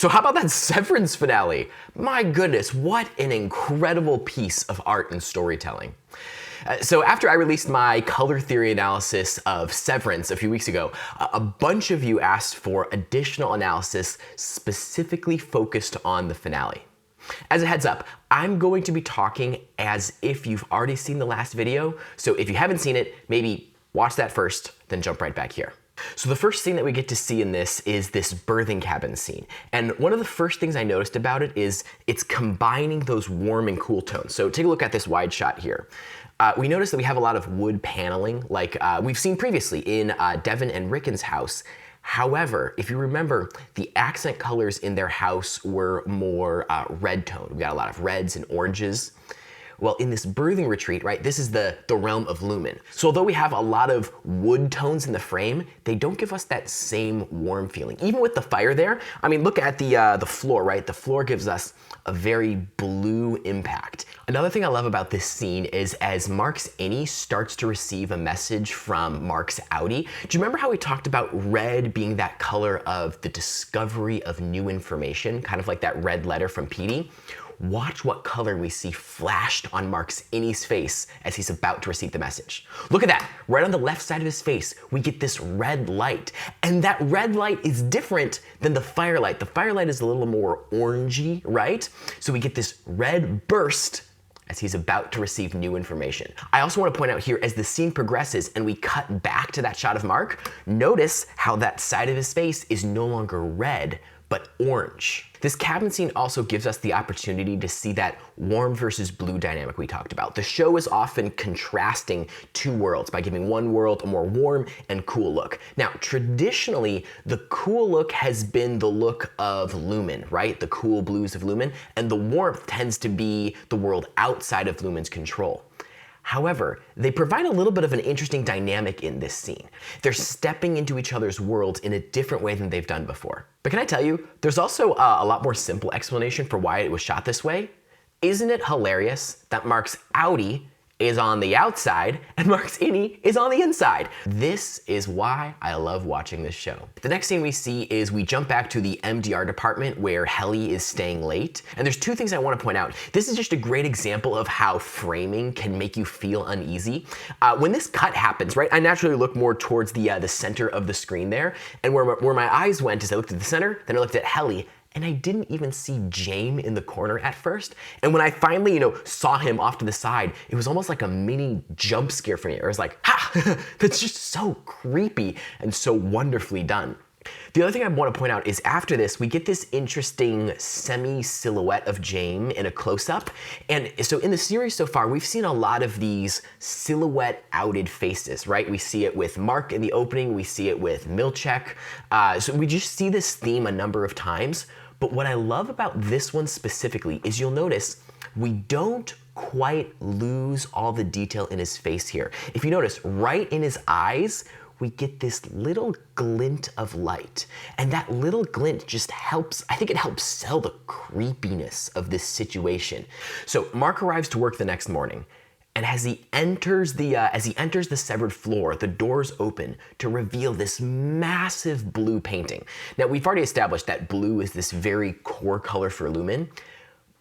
So how about that Severance finale? My goodness, what an incredible piece of art and storytelling. So after I released my color theory analysis of Severance a few weeks ago, a bunch of you asked for additional analysis specifically focused on the finale. As a heads up, I'm going to be talking as if you've already seen the last video, so if you haven't seen it, maybe watch that first, then jump right back here. So the first scene that we get to see in this is this birthing cabin scene. And one of the first things I noticed about it is it's combining those warm and cool tones. So take a look at this wide shot here. We notice that we have a lot of wood paneling like we've seen previously in Devin and Rickon's house. However, if you remember, the accent colors in their house were more red toned. We got a lot of reds and oranges. Well, in this birthing retreat, right, this is the realm of lumen. So although we have a lot of wood tones in the frame, they don't give us that same warm feeling. Even with the fire there, I mean, look at the floor, right? The floor gives us a very blue impact. Another thing I love about this scene is as Mark's innie starts to receive a message from Mark's outie. Do you remember how we talked about red being that color of the discovery of new information, kind of like that red letter from Petey? Watch what color we see flashed on Mark's innie's face as he's about to receive the message. Look at that, right on the left side of his face, we get this red light. And that red light is different than the firelight. The firelight is a little more orangey, right? So we get this red burst as he's about to receive new information. I also want to point out here, as the scene progresses and we cut back to that shot of Mark, notice how that side of his face is no longer red, but orange. This cabin scene also gives us the opportunity to see that warm versus blue dynamic we talked about. The show is often contrasting two worlds by giving one world a more warm and cool look. Now, traditionally, the cool look has been the look of Lumen, right? The cool blues of Lumen, and the warmth tends to be the world outside of Lumen's control. However, they provide a little bit of an interesting dynamic in this scene. They're stepping into each other's worlds in a different way than they've done before. But can I tell you, there's also a lot more simple explanation for why it was shot this way. Isn't it hilarious that Mark's outie is on the outside and Mark's innie is on the inside? This is why I love watching this show. The next scene we see is we jump back to the MDR department where Helly is staying late. And there's two things I want to point out. This is just a great example of how framing can make you feel uneasy. When this cut happens, right, I naturally look more towards the center of the screen there. And where my eyes went is I looked at the center, then I looked at Helly, and I didn't even see James in the corner at first. And when I finally, saw him off to the side, it was almost like a mini jump scare for me. It was like, ha, that's just so creepy and so wonderfully done. The other thing I want to point out is after this, we get this interesting semi-silhouette of James in a close-up. And so in the series so far, we've seen a lot of these silhouette-outed faces, right? We see it with Mark in the opening, we see it with Milchek. So we just see this theme a number of times. But what I love about this one specifically is you'll notice we don't quite lose all the detail in his face here. If you notice, right in his eyes, we get this little glint of light. And that little glint just helps, I think it helps sell the creepiness of this situation. So Mark arrives to work the next morning, and as he enters the severed floor, the doors open to reveal this massive blue painting. Now, we've already established that blue is this very core color for Lumen,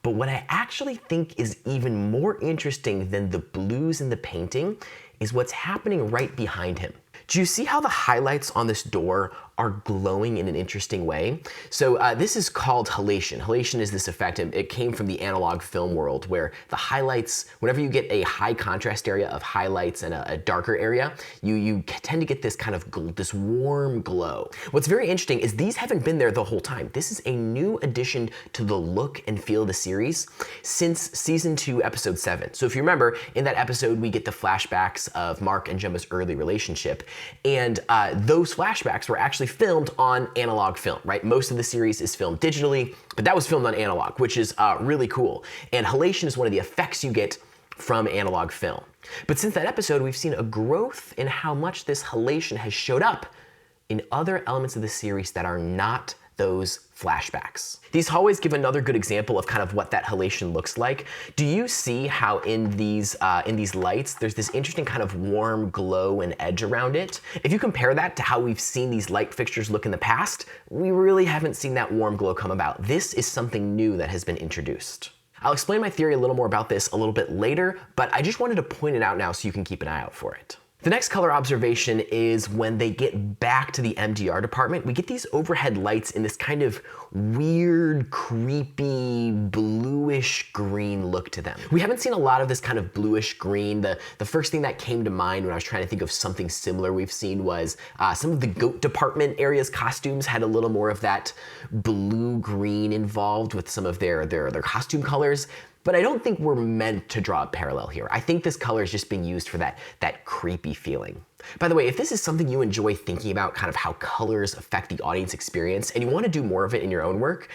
but what I actually think is even more interesting than the blues in the painting is what's happening right behind him. Do you see how the highlights on this door are glowing in an interesting way? So this is called halation. Halation is this effect, and it came from the analog film world where the highlights, whenever you get a high contrast area of highlights and a darker area, you tend to get this kind of this warm glow. What's very interesting is these haven't been there the whole time. This is a new addition to the look and feel of the series since season 2, episode 7. So if you remember, in that episode, we get the flashbacks of Mark and Gemma's early relationship. And those flashbacks were actually filmed on analog film, right? Most of the series is filmed digitally, but that was filmed on analog, which is really cool. And halation is one of the effects you get from analog film. But since that episode, we've seen a growth in how much this halation has showed up in other elements of the series that are not those flashbacks. These hallways give another good example of kind of what that halation looks like. Do you see how in these lights, there's this interesting kind of warm glow and edge around it? If you compare that to how we've seen these light fixtures look in the past, we really haven't seen that warm glow come about. This is something new that has been introduced. I'll explain my theory a little more about this a little bit later, but I just wanted to point it out now so you can keep an eye out for it. The next color observation is when they get back to the MDR department, we get these overhead lights in this kind of weird, creepy, bluish green look to them. We haven't seen a lot of this kind of bluish green. The first thing that came to mind when I was trying to think of something similar we've seen was some of the goat department area's costumes had a little more of that blue-green involved with some of their costume colors. But I don't think we're meant to draw a parallel here. I think this color is just being used for that creepy feeling. By the way, if this is something you enjoy thinking about, kind of how colors affect the audience experience, and you want to do more of it in your own work,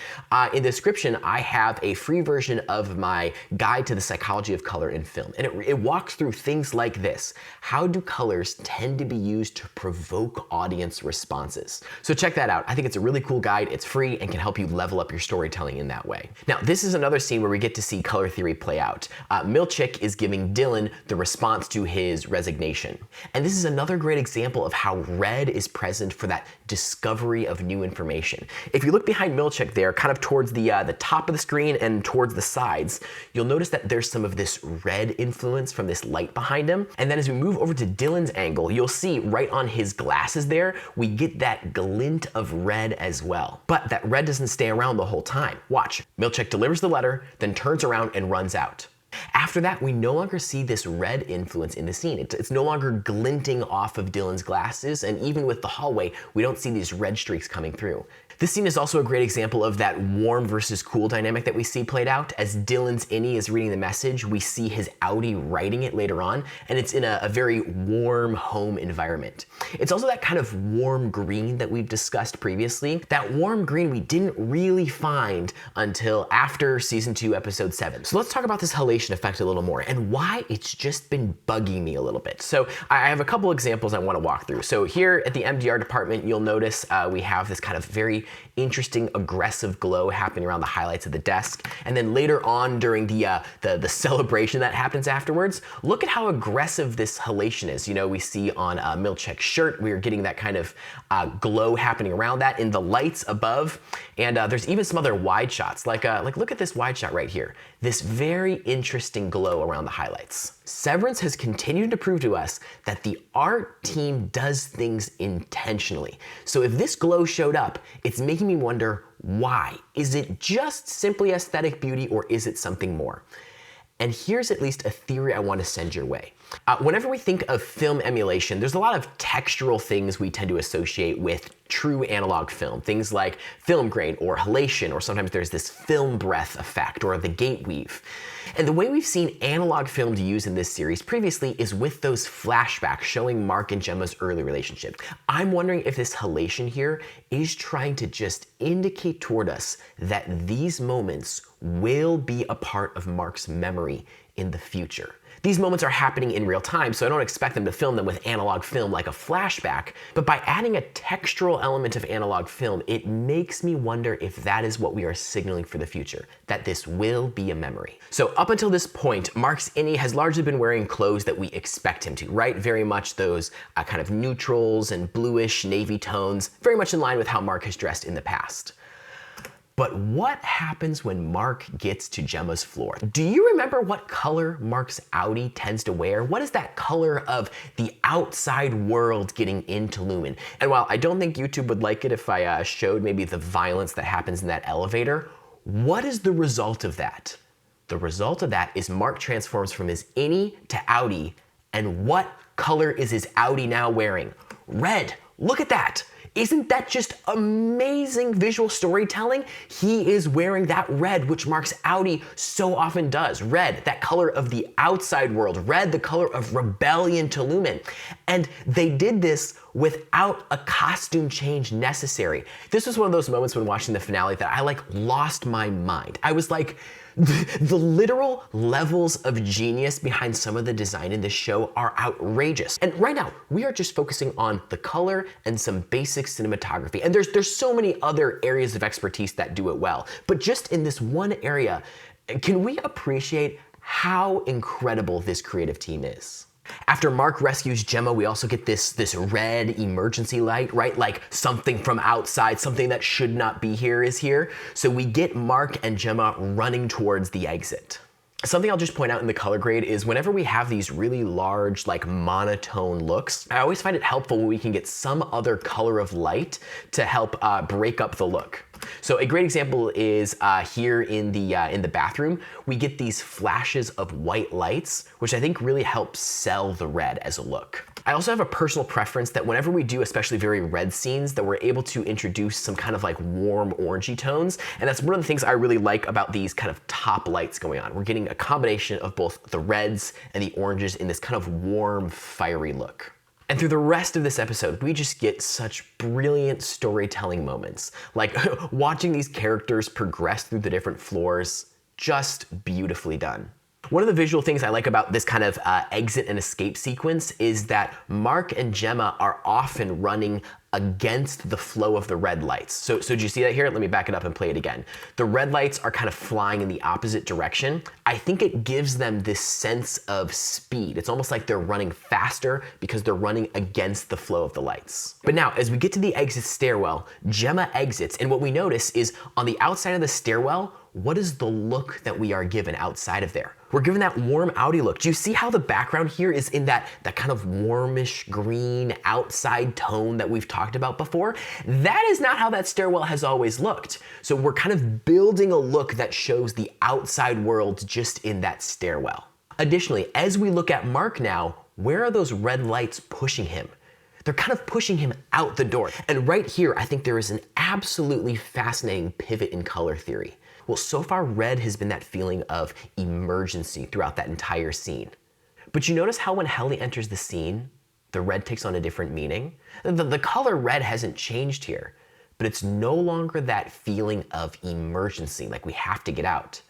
in the description I have a free version of my guide to the psychology of color in film. And it walks through things like this. How do colors tend to be used to provoke audience responses? So check that out. I think it's a really cool guide. It's free and can help you level up your storytelling in that way. Now, this is another scene where we get to see color theory play out. Milchick is giving Dylan the response to his resignation. And this is another great example of how red is present for that discovery of new information. If you look behind Milchick there, kind of towards the top of the screen and towards the sides, you'll notice that there's some of this red influence from this light behind him. And then as we move over to Dylan's angle, you'll see right on his glasses there, we get that glint of red as well. But that red doesn't stay around the whole time. Watch, Milchick delivers the letter, then turns around and runs out. After that, we no longer see this red influence in the scene. It's no longer glinting off of Dylan's glasses, and even with the hallway, we don't see these red streaks coming through. This scene is also a great example of that warm versus cool dynamic that we see played out. As Dylan's innie is reading the message, we see his outie writing it later on, and it's in a very warm home environment. It's also that kind of warm green that we've discussed previously. That warm green we didn't really find until after season 2, episode 7. So let's talk about this halation effect a little more and why it's just been bugging me a little bit. So I have a couple examples I want to walk through. So here at the MDR department, you'll notice we have this kind of very interesting aggressive glow happening around the highlights of the desk. And then later on during the celebration that happens afterwards, look at how aggressive this halation is. You know, we see on Milchick's shirt, we're getting that kind of glow happening around that in the lights above. And there's even some other wide shots, like look at this wide shot right here. This very interesting glow around the highlights. Severance has continued to prove to us that the art team does things intentionally. So if this glow showed up, it's making me wonder why. Is it just simply aesthetic beauty or is it something more? And here's at least a theory I want to send your way. Whenever we think of film emulation, there's a lot of textural things we tend to associate with true analog film. Things like film grain or halation, or sometimes there's this film breath effect or the gate weave. And the way we've seen analog film used in this series previously is with those flashbacks showing Mark and Gemma's early relationship. I'm wondering if this halation here is trying to just indicate toward us that these moments will be a part of Mark's memory in the future. These moments are happening in real time, so I don't expect them to film them with analog film like a flashback, but by adding a textural element of analog film, it makes me wonder if that is what we are signaling for the future, that this will be a memory. So up until this point, Mark's innie has largely been wearing clothes that we expect him to, right? Very much those kind of neutrals and bluish navy tones, very much in line with how Mark has dressed in the past. But what happens when Mark gets to Gemma's floor? Do you remember what color Mark's outie tends to wear? What is that color of the outside world getting into Lumen? And while I don't think YouTube would like it if I showed maybe the violence that happens in that elevator, what is the result of that? The result of that is Mark transforms from his innie to outie, and what color is his outie now wearing? Red. Look at that. Isn't that just amazing visual storytelling? He is wearing that red, which Mark's outie so often does. Red, that color of the outside world. Red, the color of rebellion to Lumen. And they did this without a costume change necessary. This was one of those moments when watching the finale that I lost my mind. I was like, The literal levels of genius behind some of the design in this show are outrageous. And right now, we are just focusing on the color and some basic cinematography. And there's so many other areas of expertise that do it well. But just in this one area, can we appreciate how incredible this creative team is? After Mark rescues Gemma, we also get this red emergency light, right? Like something from outside, something that should not be here is here. So we get Mark and Gemma running towards the exit. Something I'll just point out in the color grade is whenever we have these really large, like monotone looks, I always find it helpful when we can get some other color of light to help break up the look. So a great example is here in the bathroom, we get these flashes of white lights, which I think really helps sell the red as a look. I also have a personal preference that whenever we do especially very red scenes, that we're able to introduce some kind of like warm orangey tones. And that's one of the things I really like about these kind of top lights going on. We're getting a combination of both the reds and the oranges in this kind of warm, fiery look. And through the rest of this episode, we just get such brilliant storytelling moments, like watching these characters progress through the different floors, just beautifully done. One of the visual things I like about this kind of exit and escape sequence is that Mark and Gemma are often running against the flow of the red lights. So do you see that here? Let me back it up and play it again. The red lights are kind of flying in the opposite direction. I think it gives them this sense of speed. It's almost like they're running faster because they're running against the flow of the lights. But now, as we get to the exit stairwell, Gemma exits, and what we notice is on the outside of the stairwell, what is the look that we are given outside of there? We're given that warm outy look. Do you see how the background here is in that kind of warmish green outside tone that we've talked about before? That is not how that stairwell has always looked. So we're kind of building a look that shows the outside world just in that stairwell. Additionally, as we look at Mark now, where are those red lights pushing him? They're kind of pushing him out the door. And right here, I think there is an absolutely fascinating pivot in color theory. Well, so far red has been that feeling of emergency throughout that entire scene. But you notice how when Haley enters the scene, the red takes on a different meaning? The color red hasn't changed here, but it's no longer that feeling of emergency, like we have to get out.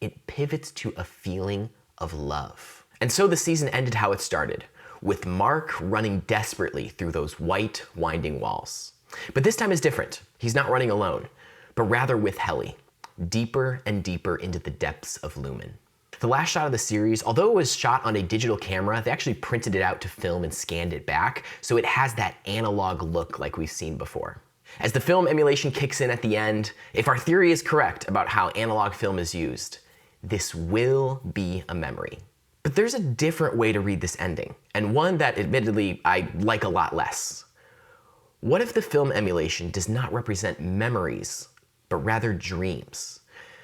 It pivots to a feeling of love. And so the season ended how it started, with Mark running desperately through those white, winding walls. But this time is different. He's not running alone, but rather with Haley, deeper and deeper into the depths of Lumen. The last shot of the series, although it was shot on a digital camera, they actually printed it out to film and scanned it back, so it has that analog look like we've seen before. As the film emulation kicks in at the end, if our theory is correct about how analog film is used, this will be a memory. But there's a different way to read this ending, and one that admittedly I like a lot less. What if the film emulation does not represent memories, but rather dreams?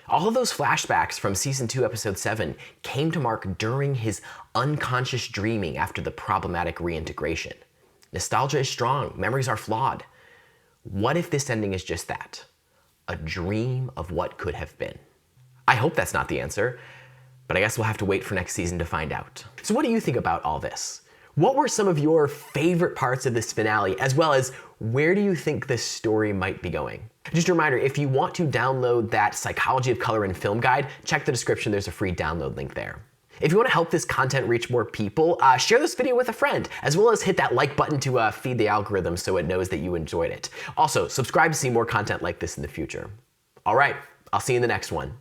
All of those flashbacks from season 2, episode 7 came to Mark during his unconscious dreaming after the problematic reintegration. Nostalgia is strong, memories are flawed. What if this ending is just that? A dream of what could have been? I hope that's not the answer, but I guess we'll have to wait for next season to find out. So what do you think about all this? What were some of your favorite parts of this finale, as well as where do you think this story might be going? Just a reminder, if you want to download that Psychology of Color and Film guide, check the description, there's a free download link there. If you want to help this content reach more people, share this video with a friend, as well as hit that like button to feed the algorithm so it knows that you enjoyed it. Also, subscribe to see more content like this in the future. All right, I'll see you in the next one.